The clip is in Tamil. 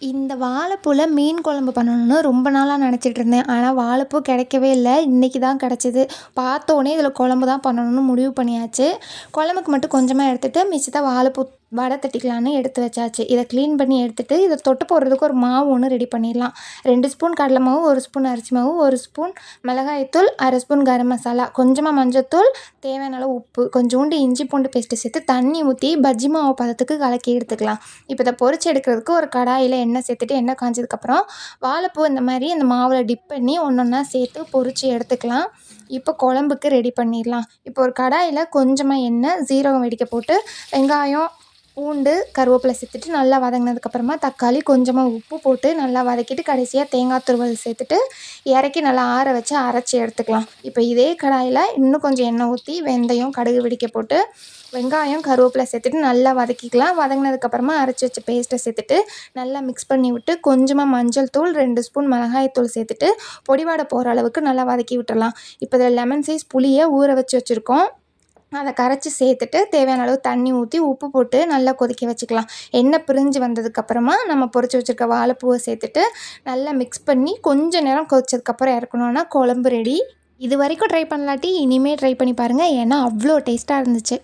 இந்த வாழைப்பூல மீன் குழம்பு பண்ணணும்னு ரொம்ப நாளாக நினச்சிட்டு இருந்தேன். ஆனால் வாழைப்பூ கிடைக்கவே இல்ல. இன்னைக்கு தான் கிடச்சிது. பார்த்தோனே இதில குழம்பு தான் பண்ணணும்னு முடிவு பண்ணியாச்சு. குழம்புக்கு மட்டும் கொஞ்சமாக எடுத்துட்டு, மிச்சத்த வாழைப்பூ வடை தட்டிக்கலான்னு எடுத்து வச்சாச்சு. இதை க்ளீன் பண்ணி எடுத்துட்டு, இதை தொட்டு போடுறதுக்கு ஒரு மாவு ஒன்று ரெடி பண்ணிடலாம். 2 ஸ்பூன் கடலை மாவு, 1 ஸ்பூன் அரிசி மாவு, 1 ஸ்பூன் மிளகாய்த்தூள், 1/2 ஸ்பூன் கரம் மசாலா, கொஞ்சமாக மஞ்சத்தூள், தேவையான அளவு உப்பு, கொஞ்சோண்டு இஞ்சி பூண்டு பேஸ்ட்டு சேர்த்து தண்ணி ஊற்றி பஜ்ஜி மாவு பதத்துக்கு கலக்கி எடுத்துக்கலாம். இப்போ இதை பொரிச்சு எடுக்கிறதுக்கு ஒரு கடாயில் எண்ணெய் சேர்த்துட்டு, எண்ணெய் காஞ்சதுக்கப்புறம் வாழைப்பூ இந்த மாதிரி அந்த மாவில் டிப் பண்ணி ஒன்றா சேர்த்து பொரிச்சு எடுத்துக்கலாம். இப்போ குழம்புக்கு ரெடி பண்ணிடலாம். இப்போ ஒரு கடாயில் கொஞ்சமாக எண்ணெய், சீரகம் வெடிக்க போட்டு, வெங்காயம், பூண்டு, கருவேப்பிலை சேர்த்துட்டு நல்லா வதங்கினதுக்கப்புறமா தக்காளி, கொஞ்சமாக உப்பு போட்டு நல்லா வதக்கிட்டு, கடைசியாக தேங்காய் துருவல் சேர்த்துட்டு இறக்கி நல்லா ஆற வச்சு அரைச்சி எடுத்துக்கலாம். இப்போ இதே கடாயில் இன்னும் கொஞ்சம் எண்ணெய் ஊற்றி வெந்தயம், கடுகு வெடிக்க போட்டு, வெங்காயம், கருவேப்பிலை சேர்த்துட்டு நல்லா வதக்கிக்கலாம். வதங்கினதுக்கப்புறமா அரைச்சி வச்ச பேஸ்ட்டை சேர்த்துட்டு நல்லா மிக்ஸ் பண்ணி விட்டு, கொஞ்சமாக மஞ்சள் தூள், 2 ஸ்பூன் மிளகாய் தூள் சேர்த்துட்டு பொடி வாடை போகிற அளவுக்கு நல்லா வதக்கி விட்டுறலாம். இப்போ இதில் லெமன் சைஸ் புளியை ஊற வச்சு வச்சுருக்கோம். அதை கரைச்சி சேர்த்துட்டு தேவையான அளவு தண்ணி ஊற்றி உப்பு போட்டு நல்லா கொதிக்க வச்சுக்கலாம். எண்ணெய் பிரிஞ்சு வந்ததுக்கப்புறமா நம்ம பொரிச்சு வச்சுருக்க வாழைப்பூவை சேர்த்துட்டு நல்லா மிக்ஸ் பண்ணி கொஞ்சம் நேரம் கொதிச்சதுக்கப்புறம் இறக்கணுன்னா குழம்பு ரெடி. இது வரைக்கும் ட்ரை பண்ணலாட்டி இனிமேல் ட்ரை பண்ணி பாருங்கள். ஏன்னா அவ்வளோ டேஸ்ட்டாக இருந்துச்சு.